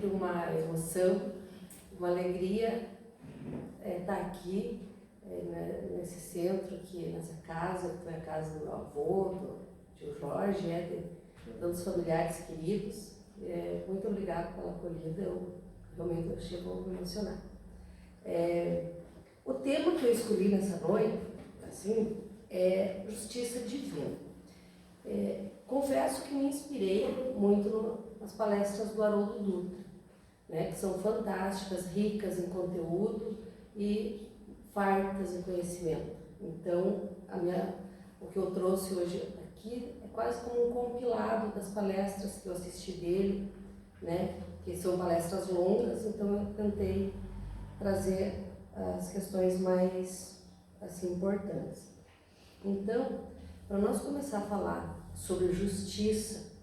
sempre uma emoção, uma alegria estar aqui nesse centro, aqui nessa casa, que foi a casa do meu avô, do tio Jorge, de todos os familiares queridos. Muito obrigada pela acolhida, eu realmente chego a me emocionar. O tema que eu escolhi nessa noite, assim, é justiça divina. Confesso que me inspirei muito nas palestras do Haroldo Dutra, né, que são fantásticas, ricas em conteúdo e fartas em conhecimento. Então, o que eu trouxe hoje aqui é quase como um compilado das palestras que eu assisti dele, né, que são palestras longas, então eu tentei trazer as questões mais assim, importantes. Então, para nós começar a falar sobre justiça,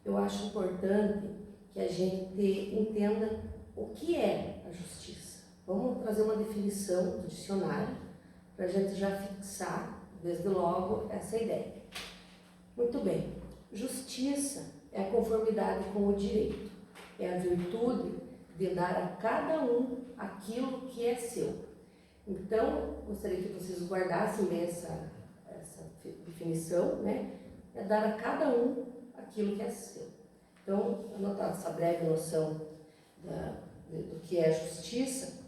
eu acho importante que a gente entenda o que é a justiça. Vamos trazer uma definição do dicionário para a gente já fixar, desde logo, essa ideia. Muito bem, justiça é a conformidade com o direito, é a virtude de dar a cada um aquilo que é seu. Então, gostaria que vocês guardassem bem essa definição, né? É dar a cada um aquilo que é seu. Então, anotar essa breve noção do que é justiça,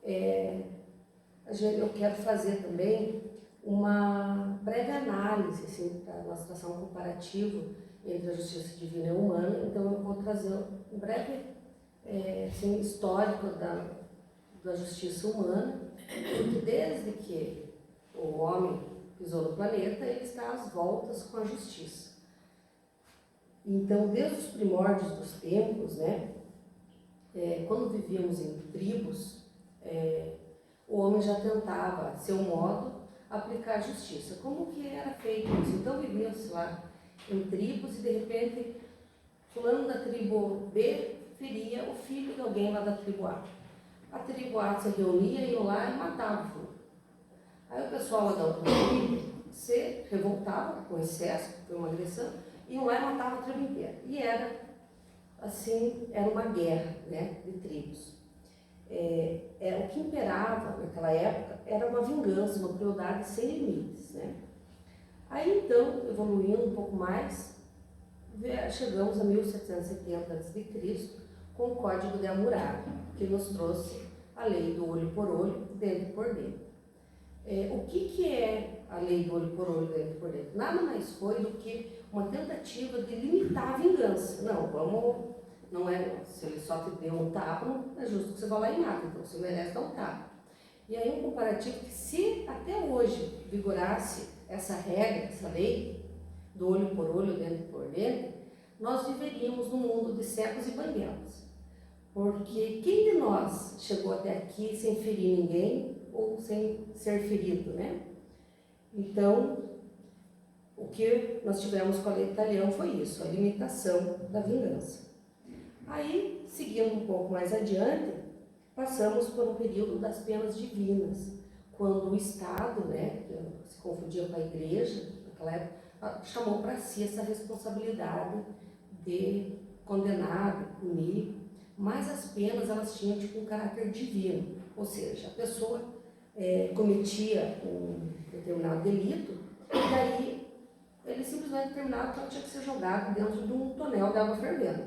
eu quero fazer também uma breve análise, assim, para uma situação comparativa entre a justiça divina e a humana. Então, eu vou trazer um breve assim, histórico da justiça humana, porque desde que o homem pisou no planeta, ele está às voltas com a justiça. Então, desde os primórdios dos tempos, né, quando vivíamos em tribos, o homem já tentava, a seu modo, aplicar a justiça. Como que era feito isso? Então, vivíamos lá em tribos e, de repente, fulano da tribo B feria o filho de alguém lá da tribo A. A tribo A se reunia, ia lá e matava o fulano. Aí o pessoal lá da outra tribo se revoltava com excesso, foi uma agressão, iam lá e matavam a tribo inteira. E era, assim, era uma guerra, né, de tribos. O que imperava naquela época era uma vingança, uma crueldade sem limites, né? Aí então, evoluindo um pouco mais, chegamos a 1770 a.C., com o Código de Hammurabi, que nos trouxe a lei do olho por olho, dente por dente. O que é a lei do olho por olho, dente por dente? Nada mais foi do que uma tentativa de limitar a vingança. Não é, se ele só te deu um tapa, não é justo que você vá lá e mata, então você merece dar um tapa. E aí um comparativo que, se até hoje vigorasse essa regra, essa lei do olho por olho, dente por dente, nós viveríamos num mundo de cegos e banguelas. Porque quem de nós chegou até aqui sem ferir ninguém ou sem ser ferido, né? Então, o que nós tivemos com a lei italiana foi isso, a limitação da vingança. Aí, seguindo um pouco mais adiante, passamos por um período das penas divinas, quando o Estado, né, que se confundia com a Igreja, naquela época, chamou para si essa responsabilidade de condenar, de punir, mas as penas elas tinham um caráter divino, ou seja, a pessoa cometia um determinado delito e daí ele simplesmente determinava que ela tinha que ser jogada dentro de um tonel de água fervendo,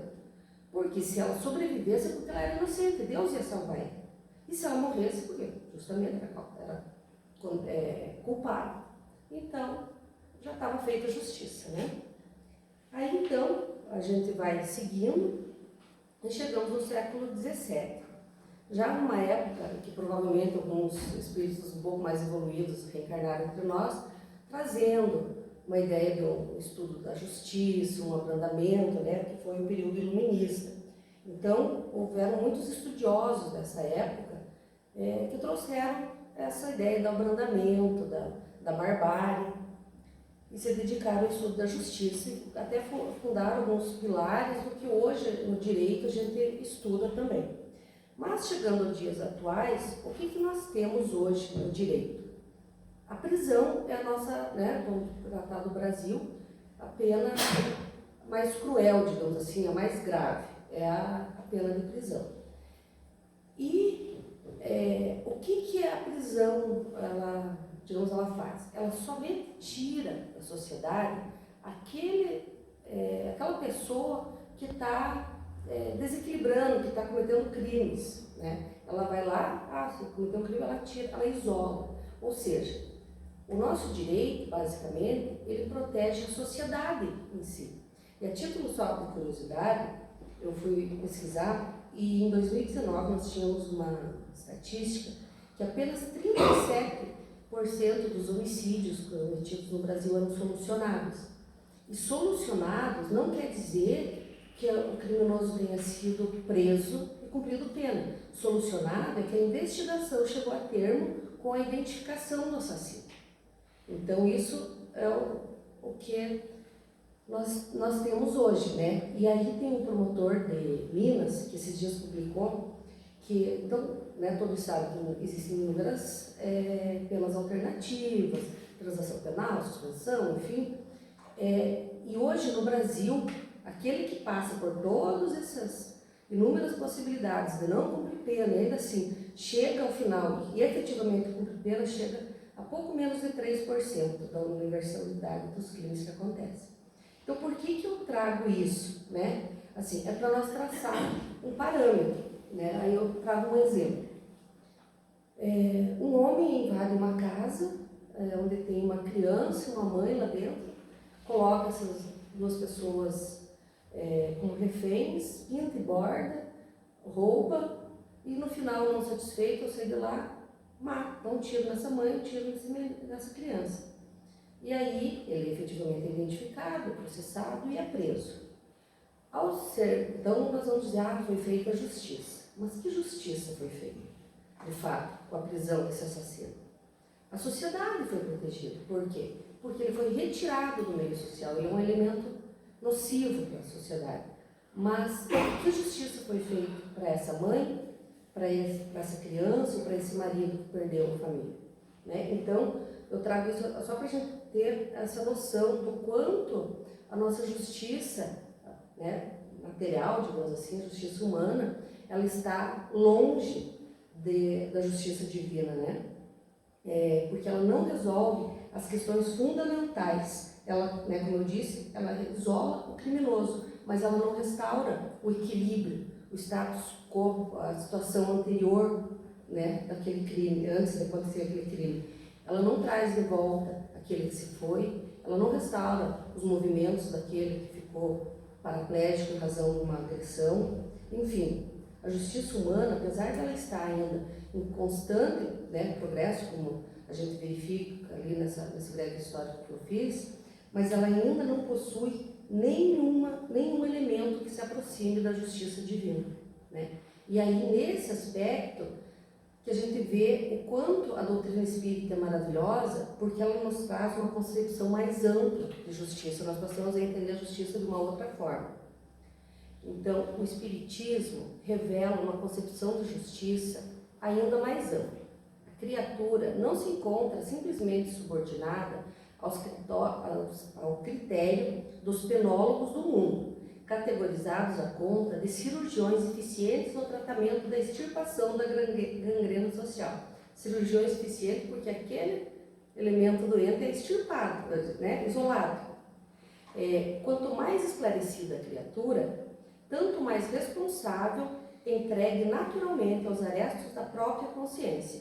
porque se ela sobrevivesse é porque ela era inocente, Deus ia salvar ela, e se ela morresse, porque justamente era culpada, então já estava feita a justiça, né? Aí então a gente vai seguindo e chegamos no século XVII. Já numa época que provavelmente alguns espíritos um pouco mais evoluídos reencarnaram entre nós, trazendo uma ideia do estudo da justiça, um abrandamento, né, que foi o período iluminista. Então, houveram muitos estudiosos dessa época que trouxeram essa ideia do abrandamento, da barbárie, e se dedicaram ao estudo da justiça, e até fundaram alguns pilares do que hoje no direito a gente estuda também. Mas chegando aos dias atuais, o que nós temos hoje no direito? A prisão é a nossa, né, do Tratado do Brasil, a pena mais cruel, digamos assim, a mais grave. é a pena de prisão. E o que a prisão, ela faz? Ela somente tira da sociedade aquela pessoa que está desequilibrando, que está cometendo crimes, né? Ela vai lá, se cometeu um crime, ela tira, ela isola. Ou seja, o nosso direito, basicamente, ele protege a sociedade em si. E a título só de curiosidade, eu fui pesquisar e em 2019 nós tínhamos uma estatística que apenas 37% dos homicídios cometidos no Brasil eram solucionados. E solucionados não quer dizer que o criminoso tenha sido preso e cumprido pena. Solucionado é que a investigação chegou a termo com a identificação do assassino. Então isso é o que nós temos hoje, né? E aí tem um promotor de Minas, que esses dias publicou, que, então, né, todos sabem que existem inúmeras penas alternativas, transação penal, suspensão, enfim. E hoje no Brasil, aquele que passa por todas essas inúmeras possibilidades de não cumprir pena, e ainda assim chega ao final e efetivamente cumpre pena, chega a pouco menos de 3% da universalidade dos crimes que acontecem. Então, por que eu trago isso, né? Assim, é para nós traçar um parâmetro, né? Aí eu trago um exemplo. Um homem invade uma casa onde tem uma criança e uma mãe lá dentro, coloca essas duas pessoas como reféns, pinta e borda, rouba, e no final, não satisfeito, eu saio de lá, mata, dá um tiro nessa mãe, um tiro nessa criança. E aí, ele é efetivamente identificado, processado e é preso. Então, nós vamos dizer, foi feita a justiça. Mas que justiça foi feita, de fato, com a prisão desse assassino? A sociedade foi protegida. Por quê? Porque ele foi retirado do meio social, ele é um elemento nocivo para a sociedade. Mas que justiça foi feita para essa mãe, para essa criança, para esse marido que perdeu a família? Né? Então, eu trago isso só para a gente ter essa noção do quanto a nossa justiça, né, material, digamos assim, a justiça humana, ela está longe da justiça divina, né? Porque ela não resolve as questões fundamentais. Ela, né, como eu disse, ela isola o criminoso, mas ela não restaura o equilíbrio, o status quo, a situação anterior, né, daquele crime, antes de acontecer aquele crime. Ela não traz de volta aquele que se foi, ela não restaura os movimentos daquele que ficou paraplégico em razão de uma agressão. Enfim, a justiça humana, apesar de ela estar ainda em constante, né, progresso, como a gente verifica ali nesse breve histórico que eu fiz, mas ela ainda não possui nenhum elemento que se aproxime da justiça divina, né? E aí, nesse aspecto, que a gente vê o quanto a doutrina espírita é maravilhosa, porque ela nos traz uma concepção mais ampla de justiça. Nós passamos a entender a justiça de uma outra forma. Então, o espiritismo revela uma concepção de justiça ainda mais ampla. A criatura não se encontra simplesmente subordinada ao critério dos penólogos do mundo, categorizados à conta de cirurgiões eficientes no tratamento da extirpação da gangrena social. Cirurgiões eficientes porque aquele elemento doente é extirpado, né, isolado. Quanto mais esclarecida a criatura, tanto mais responsável, entregue naturalmente aos arestos da própria consciência,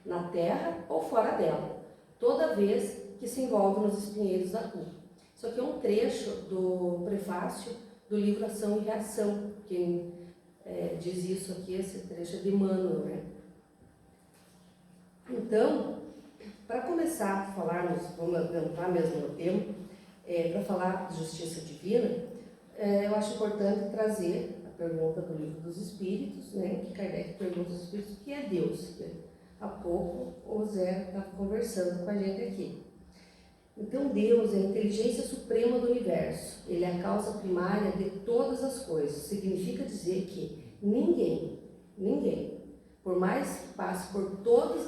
na terra ou fora dela, toda vez que se envolve nos espinheiros da culpa. Isso aqui é um trecho do prefácio do livro Ação e Reação. Quem diz isso aqui, esse trecho é de Emmanuel, né? Então, para começar a falarmos, vamos adentrar mesmo no tema, para falar de justiça divina, eu acho importante trazer a pergunta do Livro dos Espíritos, né, que Kardec pergunta aos Espíritos o que é Deus. Há pouco o Zé estava conversando com a gente aqui. Então, Deus é a inteligência suprema do universo. Ele é a causa primária de todas as coisas. Significa dizer que ninguém, por mais que passe por todos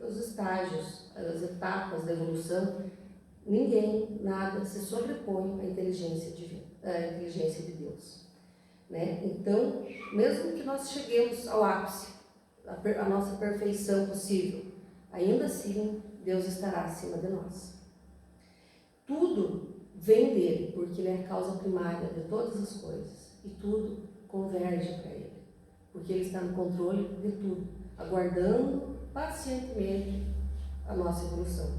os estágios, as etapas da evolução, nada se sobrepõe à inteligência divina, à inteligência de Deus. né? Então, mesmo que nós cheguemos ao ápice, a nossa perfeição possível, ainda assim Deus estará acima de nós. Tudo vem dele, porque ele é a causa primária de todas as coisas, e tudo converge para ele, porque ele está no controle de tudo, aguardando pacientemente a nossa evolução.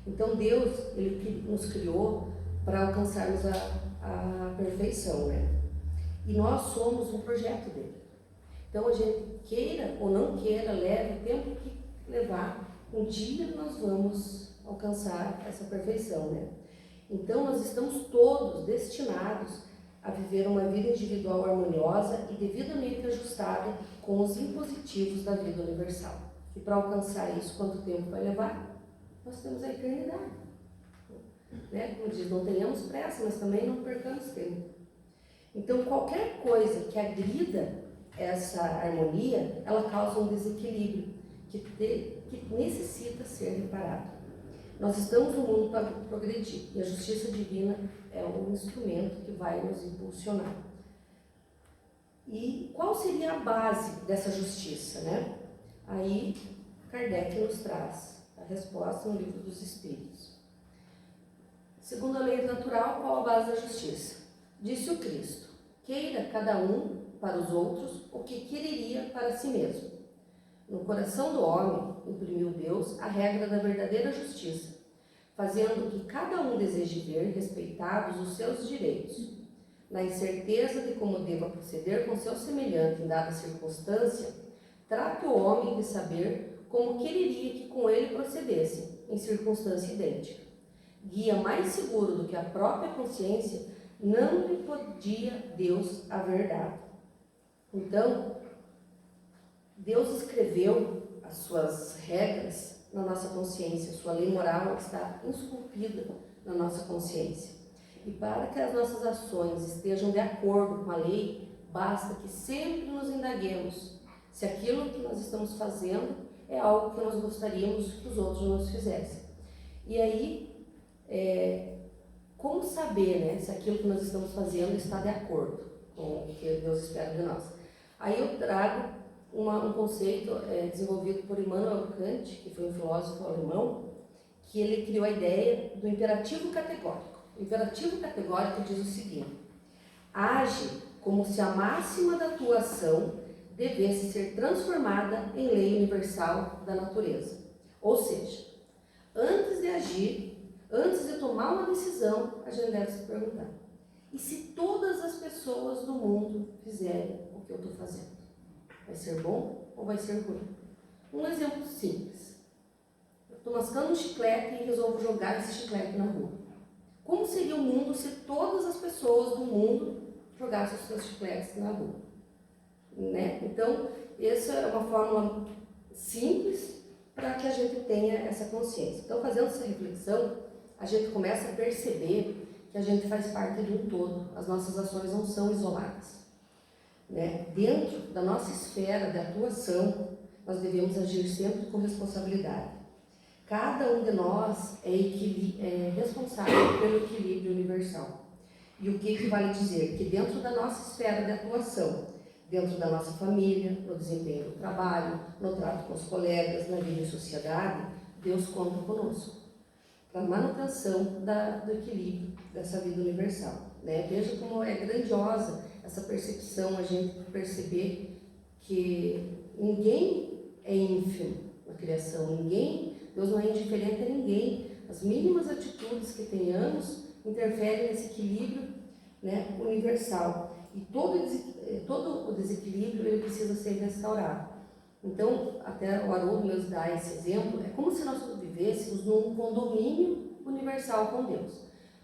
Então Deus, ele nos criou para alcançarmos a perfeição, né? E nós somos um projeto dele. Então a gente queira ou não queira, leve o tempo que levar, um dia nós vamos alcançar essa perfeição, né? Então nós estamos todos destinados a viver uma vida individual harmoniosa e devidamente ajustada com os impositivos da vida universal. E para alcançar isso, quanto tempo vai levar? Nós temos a eternidade. Né? Como diz, não tenhamos pressa, mas também não percamos tempo. Então qualquer coisa que agrida essa harmonia, ela causa um desequilíbrio que necessita ser reparado. Nós estamos no mundo para progredir e a justiça divina é um instrumento que vai nos impulsionar. E qual seria a base dessa justiça, né? Aí Kardec nos traz a resposta no Livro dos Espíritos. Segundo a lei natural, qual a base da justiça? Disse o Cristo: queira cada um para os outros o que quereria para si mesmo. No coração do homem imprimiu Deus a regra da verdadeira justiça, fazendo que cada um deseje ver respeitados os seus direitos. Na incerteza de como deva proceder com seu semelhante em dada circunstância, trate o homem de saber como quereria que com ele procedesse em circunstância idêntica. Guia mais seguro do que a própria consciência, não lhe podia Deus haver dado. Então, Deus escreveu as suas regras na nossa consciência, sua lei moral está esculpida na nossa consciência. E para que as nossas ações estejam de acordo com a lei, basta que sempre nos indaguemos se aquilo que nós estamos fazendo é algo que nós gostaríamos que os outros nos fizessem. E aí, como saber, né, se aquilo que nós estamos fazendo está de acordo com o que Deus espera de nós? Aí eu trago um conceito desenvolvido por Immanuel Kant, que foi um filósofo alemão, que ele criou a ideia do imperativo categórico. O imperativo categórico diz o seguinte: age como se a máxima da tua ação devesse ser transformada em lei universal da natureza. Ou seja, antes de agir, antes de tomar uma decisão, a gente deve se perguntar: e se todas as pessoas do mundo fizerem o que eu estou fazendo? Vai ser bom ou vai ser ruim? Um exemplo simples. Eu estou mascando um chiclete e resolvo jogar esse chiclete na rua. Como seria o mundo se todas as pessoas do mundo jogassem os seus chicletes na rua? Né? Então, essa é uma fórmula simples para que a gente tenha essa consciência. Então, fazendo essa reflexão, a gente começa a perceber que a gente faz parte de um todo. As nossas ações não são isoladas. Né? Dentro da nossa esfera de atuação, nós devemos agir sempre com responsabilidade. Cada um de nós é responsável pelo equilíbrio universal. E o que vale dizer? Que dentro da nossa esfera de atuação, dentro da nossa família, no desempenho do trabalho, no trato com os colegas, na vida em sociedade, Deus conta conosco para a manutenção do equilíbrio dessa vida universal. Né? Veja como é grandiosa essa percepção, a gente perceber que ninguém é ínfimo na criação, Deus não é indiferente a ninguém. As mínimas atitudes que tenhamos interferem nesse equilíbrio, né, universal. E todo o desequilíbrio ele precisa ser restaurado. Então, até o Haroldo nos dá esse exemplo, é como se nós vivêssemos num condomínio universal com Deus.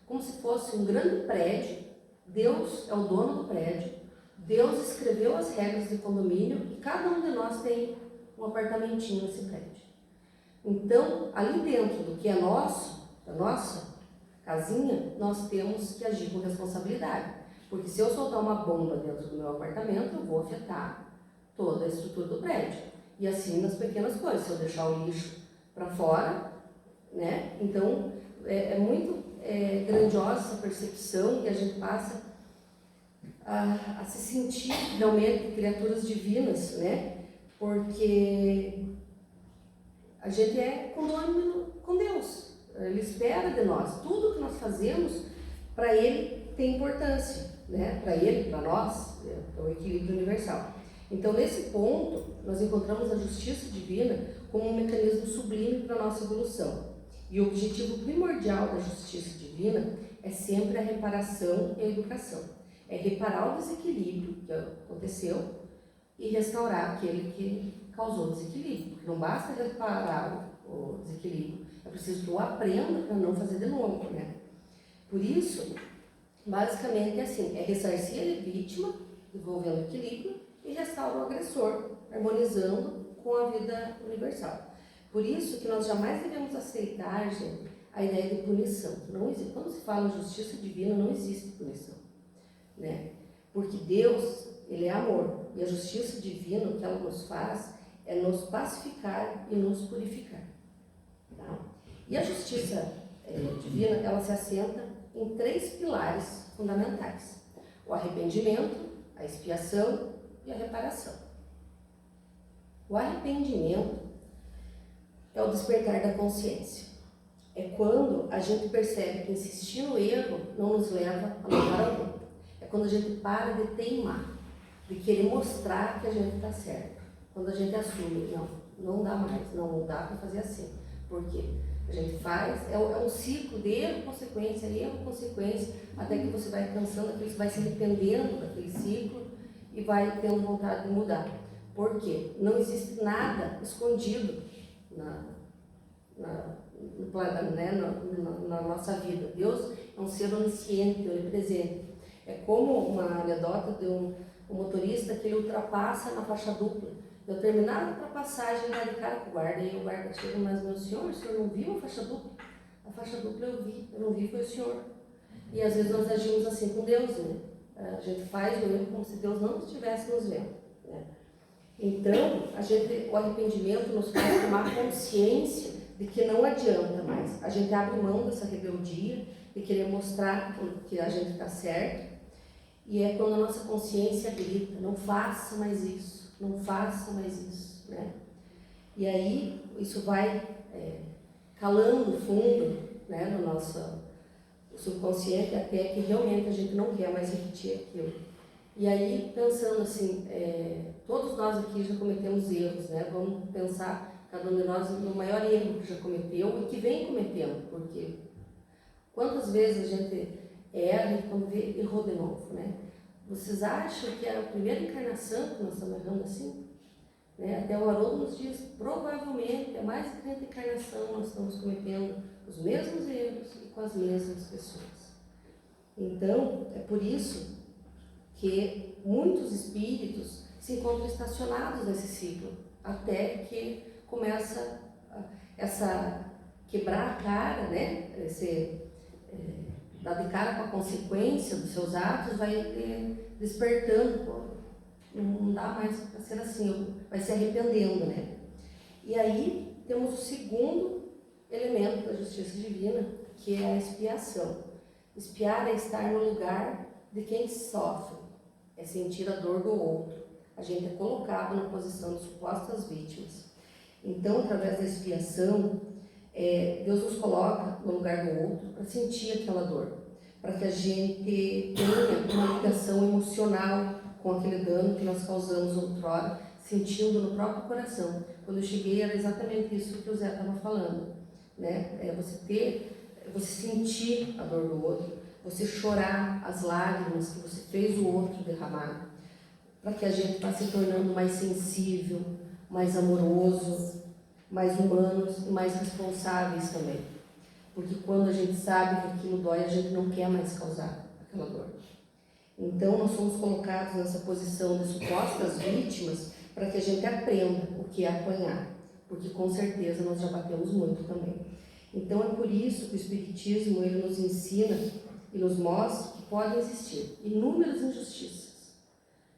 Como se fosse um grande prédio, Deus é o dono do prédio, Deus escreveu as regras do condomínio e cada um de nós tem um apartamentinho nesse prédio. Então, ali dentro do que é nosso, da nossa casinha, nós temos que agir com responsabilidade. Porque se eu soltar uma bomba dentro do meu apartamento, eu vou afetar toda a estrutura do prédio. E assim nas pequenas coisas, se eu deixar o lixo para fora, né? Então, é muito grandiosa essa percepção que a gente passa a se sentir realmente criaturas divinas, né? Porque a gente é condômino com Deus. Ele espera de nós. Tudo que nós fazemos, para Ele tem importância, né? Para Ele, para nós, é o equilíbrio universal. Então, nesse ponto, nós encontramos a justiça divina como um mecanismo sublime para a nossa evolução. E o objetivo primordial da justiça divina é sempre a reparação e a educação. É reparar o desequilíbrio que aconteceu e restaurar aquele que causou o desequilíbrio. Não basta reparar o desequilíbrio, é preciso que eu aprenda para não fazer de novo, né? Por isso, basicamente é assim, é ressarcir a vítima, devolvendo o equilíbrio, e restaurar o agressor, harmonizando com a vida universal. Por isso que nós jamais devemos aceitar, gente, a ideia de punição. Não existe. Quando se fala em justiça divina, não existe punição, né? Porque Deus, Ele é amor, e a justiça divina, o que ela nos faz, é nos pacificar e nos purificar. Tá? E a justiça divina, ela se assenta em 3 pilares fundamentais: o arrependimento, a expiação e a reparação. O arrependimento é o despertar da consciência. É quando a gente percebe que insistir no erro não nos leva a lugar algum. É quando a gente para de teimar, de querer mostrar que a gente está certo. Quando a gente assume, não dá mais, não dá para fazer assim. Por quê? A gente faz, é um ciclo de erro, consequência, até que você vai cansando, você vai se arrependendo daquele ciclo e vai tendo vontade de mudar. Por quê? Não existe nada escondido na nossa vida. Deus é um ser onisciente, onipresente. É como uma anedota de um motorista que ele ultrapassa na faixa dupla. Eu terminar a ultrapassagem, ele dá de cara com o guarda, e o guarda chega, mas meu senhor, o senhor não viu a faixa dupla? A faixa dupla eu não vi, foi o senhor. E às vezes nós agimos assim com Deus, né? A gente faz o erro como se Deus não estivesse nos vendo, né? Então, o arrependimento nos faz tomar consciência de que não adianta mais. A gente abre mão dessa rebeldia, de querer mostrar que a gente está certo, e é quando a nossa consciência grita, não faça mais isso, não faça mais isso, né? E aí, isso vai calando fundo, né, no nosso subconsciente, até que realmente a gente não quer mais repetir aquilo. E aí, pensando assim, todos nós aqui já cometemos erros, né? Vamos pensar, cada um de nós, no maior erro que já cometeu e que vem cometendo, porque quantas vezes a gente erra e quando vê, errou de novo, né? Vocês acham que é a primeira encarnação que nós estamos errando assim? Né? Até o Haroldo nos diz, provavelmente, é mais de 30 encarnação nós estamos cometendo os mesmos erros e com as mesmas pessoas. Então, é por isso que muitos espíritos se encontram estacionados nesse ciclo, até que começa essa quebrar a cara, né? Dar de cara com a consequência dos seus atos, vai despertando, não dá mais para ser assim, vai se arrependendo, né? E aí temos o segundo elemento da justiça divina, que é a expiação. Expiar é estar no lugar de quem sofre, é sentir a dor do outro. A gente é colocado na posição de supostas vítimas. Então, através da expiação, Deus nos coloca no lugar do outro para sentir aquela dor, para que a gente tenha uma ligação emocional com aquele dano que nós causamos outrora, sentindo no próprio coração. Quando eu cheguei, era exatamente isso que o Zé estava falando, né? Você sentir a dor do outro, você chorar as lágrimas que você fez o outro derramar, para que a gente vá se tornando mais sensível, mais amoroso, mais humanos e mais responsáveis também. Porque quando a gente sabe que aquilo dói, a gente não quer mais causar aquela dor. Então, nós somos colocados nessa posição de supostas vítimas para que a gente aprenda o que é apanhar, porque com certeza nós já batemos muito também. Então, é por isso que o Espiritismo ele nos ensina e nos mostra que podem existir inúmeras injustiças,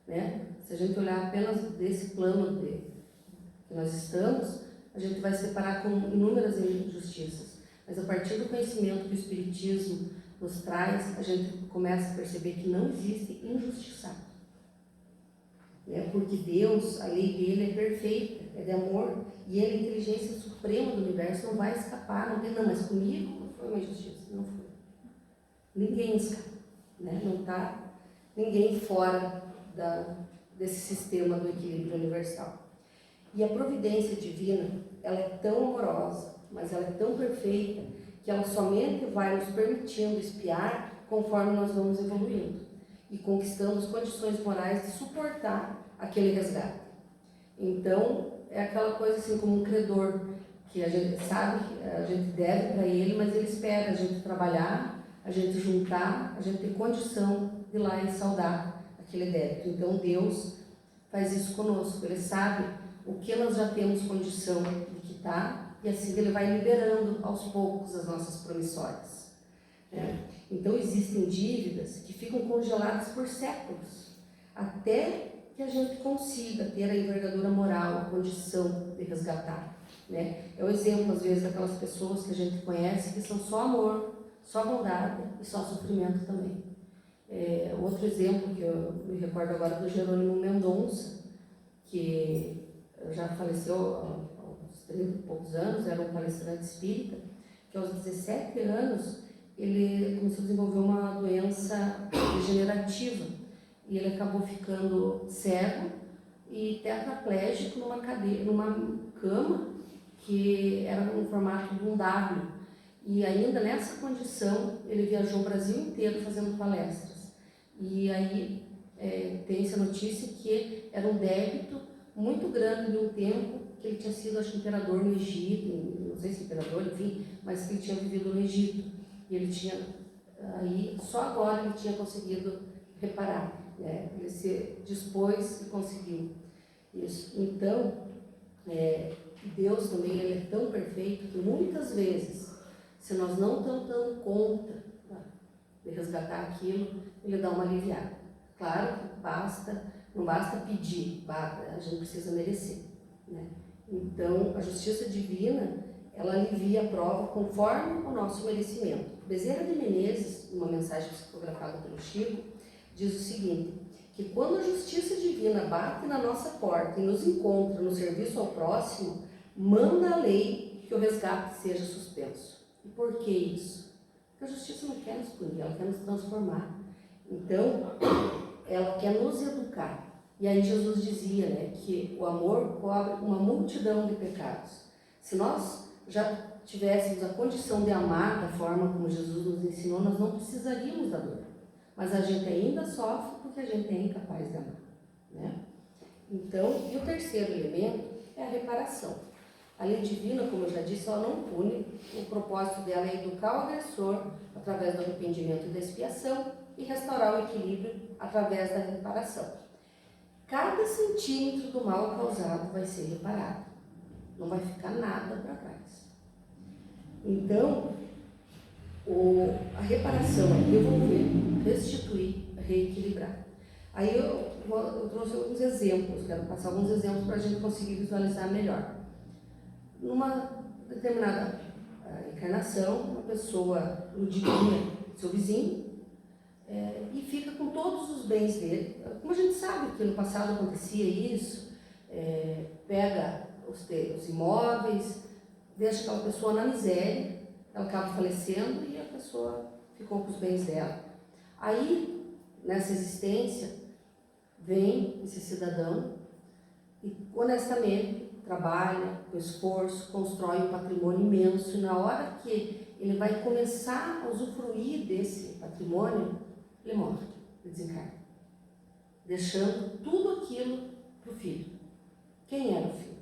né? Se a gente olhar apenas desse plano que nós estamos, a gente vai se deparar com inúmeras injustiças. Mas a partir do conhecimento que o Espiritismo nos traz, a gente começa a perceber que não existe injustiçado. Porque Deus, a lei dele é perfeita, é de amor, e ele é a inteligência suprema do universo, não vai escapar, não tem, não, mas comigo não foi uma injustiça, não foi. Ninguém escapa, não está ninguém fora desse sistema do equilíbrio universal. E a providência divina, ela é tão amorosa, mas ela é tão perfeita, que ela somente vai nos permitindo espiar conforme nós vamos evoluindo e conquistando as condições morais de suportar aquele resgate. Então, é aquela coisa assim como um credor, que a gente sabe que a gente deve para ele, mas ele espera a gente trabalhar, a gente juntar, a gente ter condição de ir lá e saldar aquele débito. Então, Deus faz isso conosco, ele sabe o que nós já temos condição de quitar, e assim ele vai liberando aos poucos as nossas promissórias. Então existem dívidas que ficam congeladas por séculos, até que a gente consiga ter a envergadura moral, a condição de resgatar. É o exemplo, às vezes, daquelas pessoas que a gente conhece que são só amor, só bondade e só sofrimento também. Outro exemplo que eu me recordo agora do Jerônimo Mendonça, que já faleceu aos 30 e poucos anos, era um palestrante espírita, que aos 17 anos ele começou a desenvolver uma doença degenerativa e ele acabou ficando cego e tetraplégico numa cama que era no formato de um W. E ainda nessa condição ele viajou o Brasil inteiro fazendo palestras. E aí tem-se a notícia que era um débito muito grande de um tempo que ele tinha sido, acho que, imperador no Egito, não sei se imperador, enfim, mas que ele tinha vivido no Egito. E ele tinha, aí, só agora ele tinha conseguido reparar, ele se dispôs e conseguiu isso. Então, Deus também, ele é tão perfeito que muitas vezes, se nós não estamos dando conta de resgatar aquilo, ele dá uma aliviada. Claro que não basta pedir, a gente precisa merecer. Então, a justiça divina, ela alivia a prova conforme o nosso merecimento. Bezerra de Menezes, numa mensagem psicografada pelo Chico, diz o seguinte, que quando a justiça divina bate na nossa porta e nos encontra no serviço ao próximo, manda a lei que o resgate seja suspenso. E por que isso? Porque a justiça não quer nos punir, ela quer nos transformar. Então, ela quer nos educar. E aí Jesus dizia, que o amor cobre uma multidão de pecados. Se nós já tivéssemos a condição de amar da forma como Jesus nos ensinou, nós não precisaríamos da dor. Mas a gente ainda sofre porque a gente é incapaz de amar. Então, e o terceiro elemento é a reparação. A lei divina, como eu já disse, ela não pune. O propósito dela é educar o agressor através do arrependimento e da expiação e restaurar o equilíbrio através da reparação. Cada centímetro do mal causado vai ser reparado. Não vai ficar nada para trás. Então, a reparação é devolver, restituir, reequilibrar. Aí eu trouxe alguns exemplos, quero passar alguns exemplos para a gente conseguir visualizar melhor. Numa determinada encarnação, uma pessoa ludibria seu vizinho e fica com todos os bens dele. Como a gente sabe que no passado acontecia isso, pega os imóveis, deixa aquela pessoa na miséria, ela acaba falecendo e a pessoa ficou com os bens dela. Aí, nessa existência, vem esse cidadão e honestamente trabalha, com esforço, constrói um patrimônio imenso, e na hora que ele vai começar a usufruir desse patrimônio, ele morre, ele desencarna, deixando tudo aquilo para o filho. Quem era o filho?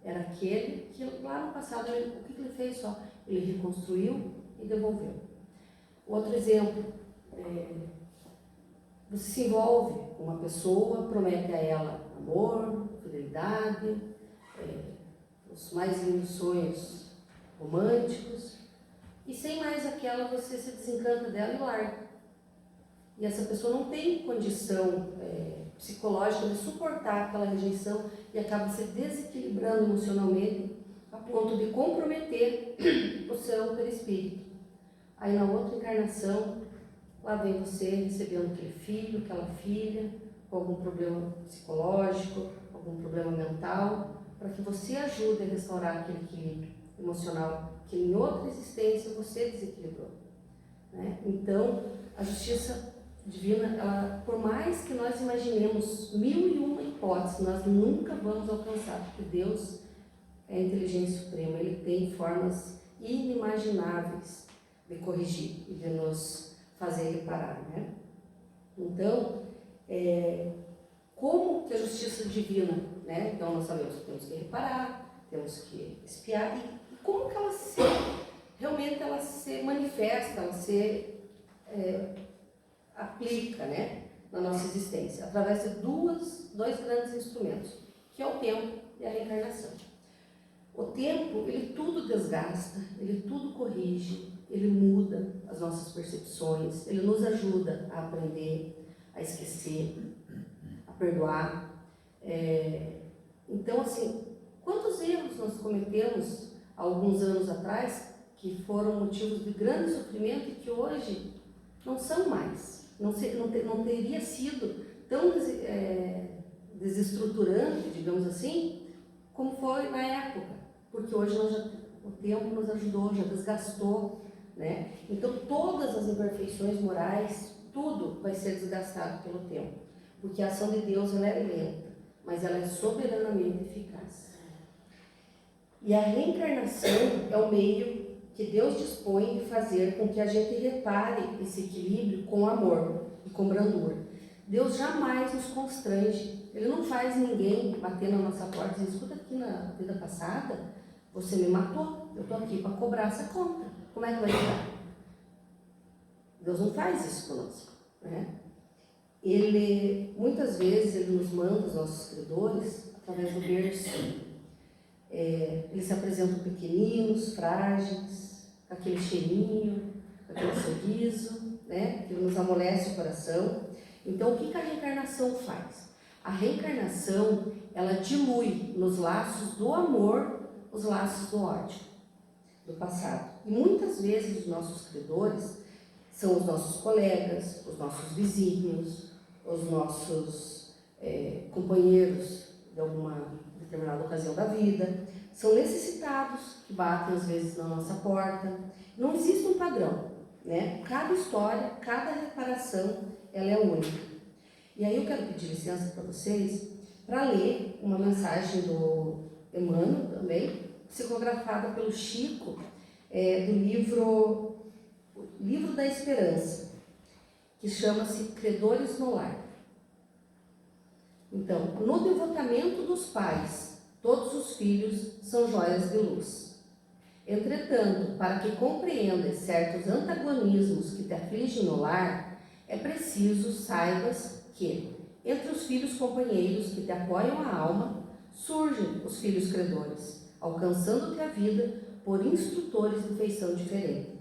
Era aquele que lá no passado, o que ele fez só? Ele reconstruiu e devolveu. Outro exemplo, você se envolve com uma pessoa, promete a ela amor, fidelidade, os mais lindos sonhos românticos, e sem mais aquela você se desencanta dela e larga. E essa pessoa não tem condição psicológica de suportar aquela rejeição e acaba se desequilibrando emocionalmente a ponto de comprometer o seu perispírito. aí na outra encarnação, lá vem você recebendo aquele filho, aquela filha, com algum problema psicológico, algum problema mental, para que você ajude a restaurar aquele equilíbrio emocional que em outra existência você desequilibrou, né? Então, a justiça divina, ela, por mais que nós imaginemos 1001 hipóteses, nós nunca vamos alcançar, porque Deus é a inteligência suprema, Ele tem formas inimagináveis de corrigir e de nos fazer reparar, né? Então, como que a justiça divina, né? Então nós sabemos que temos que reparar, temos que espiar, e como que ela realmente ela se manifesta, ela se aplica, né, na nossa existência, através de dois grandes instrumentos, que é o tempo e a reencarnação. O tempo, ele tudo desgasta, ele tudo corrige, ele muda as nossas percepções, ele nos ajuda a aprender, a esquecer, a perdoar. Então, assim, quantos erros nós cometemos há alguns anos atrás que foram motivos de grande sofrimento e que hoje não são mais, não teria sido tão desestruturante, digamos assim, como foi na época, porque hoje o tempo nos ajudou, já desgastou, né? Então todas as imperfeições morais, tudo vai ser desgastado pelo tempo, porque a ação de Deus ela é lenta, mas ela é soberanamente eficaz. E a reencarnação é o meio que Deus dispõe de fazer com que a gente repare esse equilíbrio com amor e com brandura. Deus jamais nos constrange, Ele não faz ninguém bater na nossa porta e dizer: escuta, aqui na vida passada você me matou, eu estou aqui para cobrar essa conta, como é que vai ficar? Deus não faz isso conosco, né? Ele, muitas vezes, Ele nos manda, os nossos credores, através do berço. Eles se apresentam pequeninos, frágeis, com aquele cheirinho, com aquele sorriso, né, que nos amolece o coração. Então, o que a reencarnação faz? A reencarnação, ela dilui nos laços do amor os laços do ódio, do passado. E muitas vezes os nossos credores são os nossos colegas, os nossos vizinhos, os nossos companheiros de alguma determinada ocasião da vida, são necessitados que batem às vezes na nossa porta. Não existe um padrão, né? Cada história, cada reparação, ela é única. E aí eu quero pedir licença para vocês para ler uma mensagem do Emmanuel também, psicografada pelo Chico, do livro da Esperança, que chama-se Credores no Lar. Então, no devotamento dos pais, todos os filhos são joias de luz. Entretanto, para que compreendas certos antagonismos que te afligem no lar, é preciso saibas que, entre os filhos companheiros que te apoiam a alma, surgem os filhos credores, alcançando-te a vida por instrutores de feição diferente.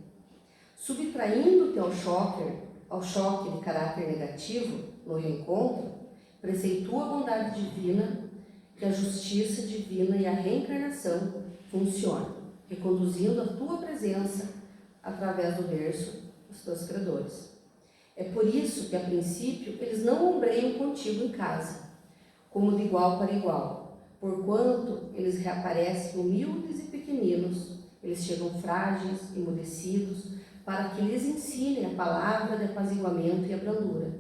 Subtraindo-te ao choque de caráter negativo no reencontro, preceitua a bondade divina, que a justiça divina e a reencarnação funcionam, reconduzindo a tua presença através do berço dos teus credores. É por isso que, a princípio, eles não ombreiam contigo em casa, como de igual para igual, porquanto eles reaparecem humildes e pequeninos, eles chegam frágeis, emudecidos, para que lhes ensinem a palavra de apaziguamento e a brandura.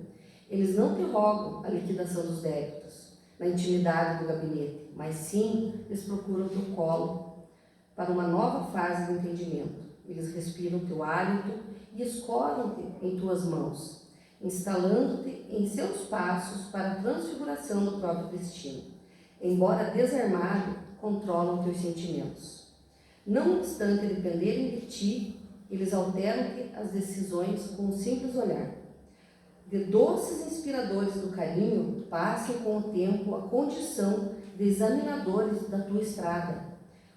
Eles não te rogam a liquidação dos débitos, na intimidade do gabinete, mas sim eles procuram teu colo para uma nova fase de entendimento. Eles respiram teu hálito e escoram-te em tuas mãos, instalando-te em seus passos para a transfiguração do próprio destino. Embora desarmado, controlam teus sentimentos. Não obstante dependerem de ti, eles alteram-te as decisões com um simples olhar. De doces inspiradores do carinho, passam com o tempo a condição de examinadores da tua estrada.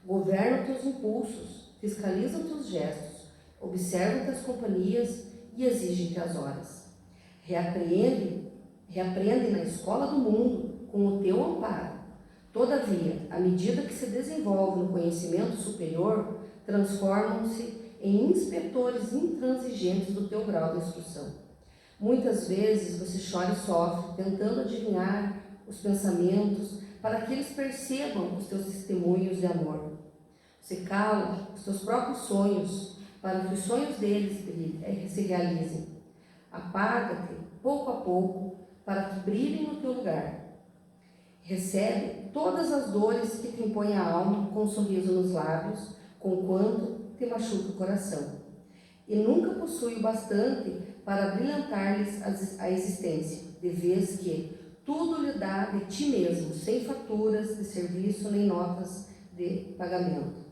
Governam teus impulsos, fiscalizam teus gestos, observam teus companhias e exigem-te as horas. Reaprendem na escola do mundo com o teu amparo. Todavia, à medida que se desenvolve no conhecimento superior, transformam-se em inspetores intransigentes do teu grau de instrução. Muitas vezes você chora e sofre, tentando adivinhar os pensamentos para que eles percebam os teus testemunhos de amor. Você cala os teus próprios sonhos para que os sonhos deles se realizem. Apaga-te pouco a pouco para que brilhem no teu lugar. Recebe todas as dores que te impõem a alma com um sorriso nos lábios, conquanto te machuca o coração. E nunca possui o bastante para brilhantar-lhes a existência, de vez que tudo lhe dá de ti mesmo, sem faturas de serviço nem notas de pagamento.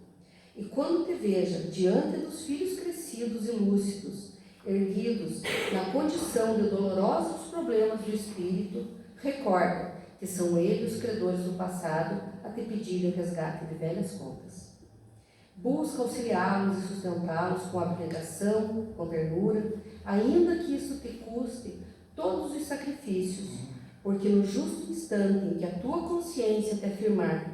E quando te veja diante dos filhos crescidos e lúcidos, erguidos na condição de dolorosos problemas do espírito, recorda que são eles os credores do passado a te pedirem o resgate de velhas contas. Busca auxiliá-los e sustentá-los com abnegação, com ternura, ainda que isso te custe todos os sacrifícios, porque no justo instante em que a tua consciência te afirmar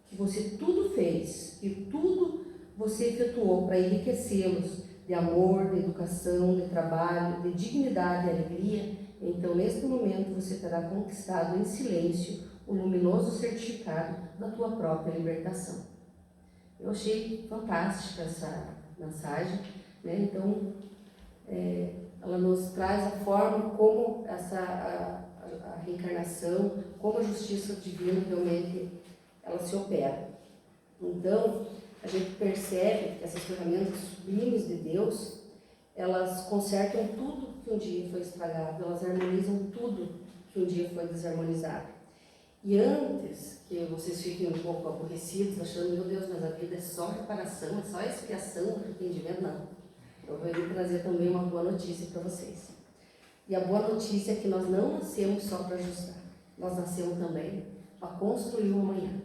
que você tudo fez, que tudo você efetuou para enriquecê-los de amor, de educação, de trabalho, de dignidade e alegria, então neste momento você terá conquistado em silêncio o luminoso certificado da tua própria libertação. Eu achei fantástica essa mensagem, né? Então ela nos traz a forma como a reencarnação, como a justiça divina realmente ela se opera. Então, a gente percebe que essas ferramentas sublimes de Deus, elas consertam tudo que um dia foi estragado, elas harmonizam tudo que um dia foi desarmonizado. E antes que vocês fiquem um pouco aborrecidos, achando, meu Deus, mas a vida é só reparação, é só expiação, arrependimento, não. Eu vou trazer também uma boa notícia para vocês. E a boa notícia é que nós não nascemos só para ajustar, nós nascemos também para construir o amanhã.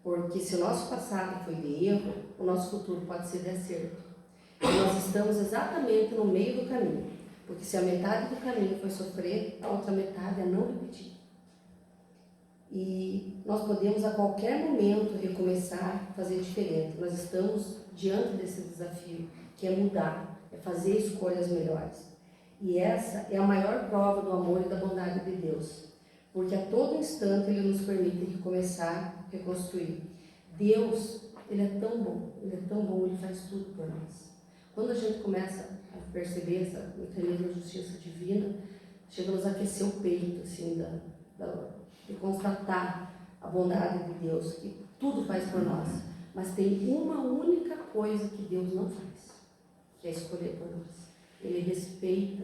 Porque se o nosso passado foi de erro, o nosso futuro pode ser de acerto. E nós estamos exatamente no meio do caminho. Porque se a metade do caminho foi sofrer, a outra metade é não repetir. E nós podemos a qualquer momento recomeçar, fazer diferente. Nós estamos diante desse desafio, que é mudar, é fazer escolhas melhores. E essa é a maior prova do amor e da bondade de Deus. Porque a todo instante Ele nos permite recomeçar, reconstruir. Deus, Ele é tão bom, Ele faz tudo por nós. Quando a gente começa a perceber essa mecanismo de justiça divina, chega a nos aquecer o peito, assim, de constatar a bondade de Deus, que tudo faz por nós. Mas tem uma única coisa que Deus não faz, que é escolher por nós. Ele respeita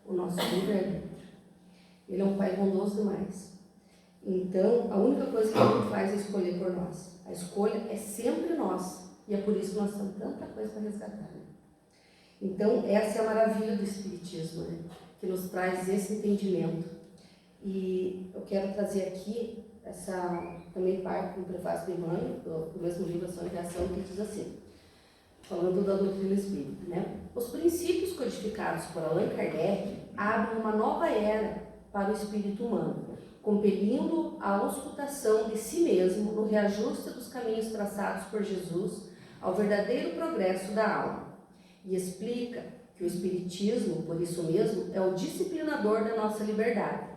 o nosso livre-arbítrio. Ele é um Pai bondoso demais. Então, a única coisa que Ele não faz é escolher por nós. A escolha é sempre nossa. E é por isso que nós temos tanta coisa para resgatar. Né? Então, essa é a maravilha do Espiritismo, né? Que nos traz esse entendimento. E eu quero trazer aqui essa também parte do prefácio de Emmanuel, do mesmo livro Ação e Reação, que diz assim, falando da doutrina espírita, né? Os princípios codificados por Allan Kardec abrem uma nova era para o espírito humano, compelindo a auscultação de si mesmo no reajuste dos caminhos traçados por Jesus ao verdadeiro progresso da alma. E explica que o Espiritismo, por isso mesmo, é o disciplinador da nossa liberdade,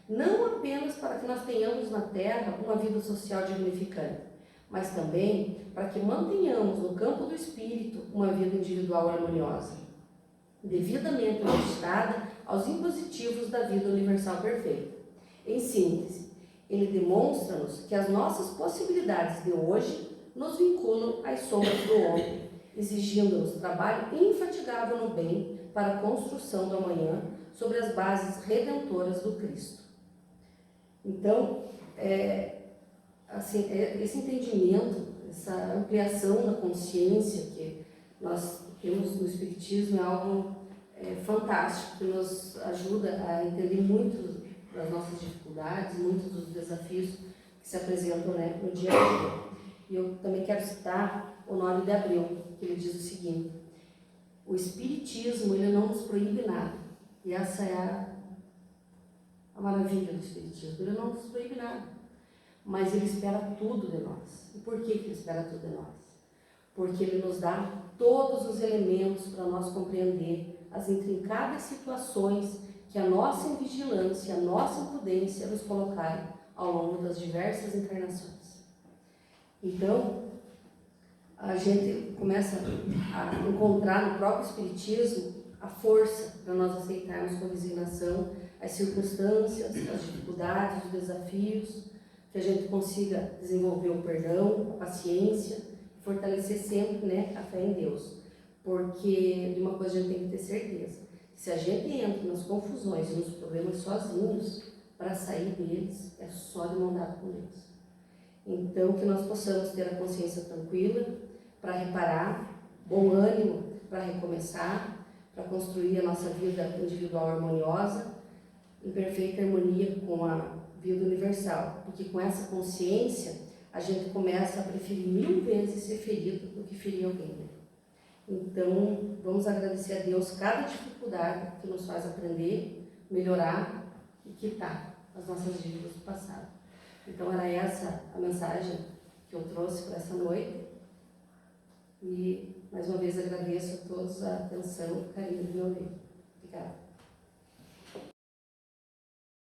não apenas para que nós tenhamos na Terra uma vida social dignificante, mas também para que mantenhamos no campo do espírito uma vida individual harmoniosa, devidamente ajustada aos impositivos da vida universal perfeita. Em síntese, ele demonstra-nos que as nossas possibilidades de hoje nos vinculam às sombras do homem, exigindo-nos trabalho infatigável no bem para a construção do amanhã sobre as bases redentoras do Cristo. Então, esse entendimento, essa ampliação da consciência que nós temos no Espiritismo é algo fantástico, que nos ajuda a entender muito das nossas dificuldades, muitos dos desafios que se apresentam, né, no dia a dia. E eu também quero citar Honório de Abreu, que ele diz o seguinte: o Espiritismo, ele não nos proíbe nada. E essa é a maravilha do Espiritismo. Ele não nos proíbe nada, mas ele espera tudo de nós. E por que ele espera tudo de nós? porque Ele nos dá todos os elementos para nós compreender as intrincadas situações que a nossa invigilância, a nossa imprudência nos colocarem ao longo das diversas encarnações. Então, a gente começa a encontrar no próprio Espiritismo a força para nós aceitarmos com resignação as circunstâncias, as dificuldades, os desafios, que a gente consiga desenvolver o perdão, a paciência, fortalecer sempre, né, a fé em Deus. Porque de uma coisa a gente tem que ter certeza: se a gente entra nas confusões e nos problemas sozinhos, para sair deles é só de mão dada com Deus. Então, que nós possamos ter a consciência tranquila para reparar, bom ânimo para recomeçar, para construir a nossa vida individual harmoniosa, em perfeita harmonia com a vida universal. Porque com essa consciência, a gente começa a preferir 1000 vezes ser ferido do que ferir alguém, né? Então, vamos agradecer a Deus cada dificuldade que nos faz aprender, melhorar e quitar as nossas dívidas do passado. Então, era essa a mensagem que eu trouxe para essa noite. E, mais uma vez, agradeço a todos a atenção e o carinho de me ouvir. Obrigada.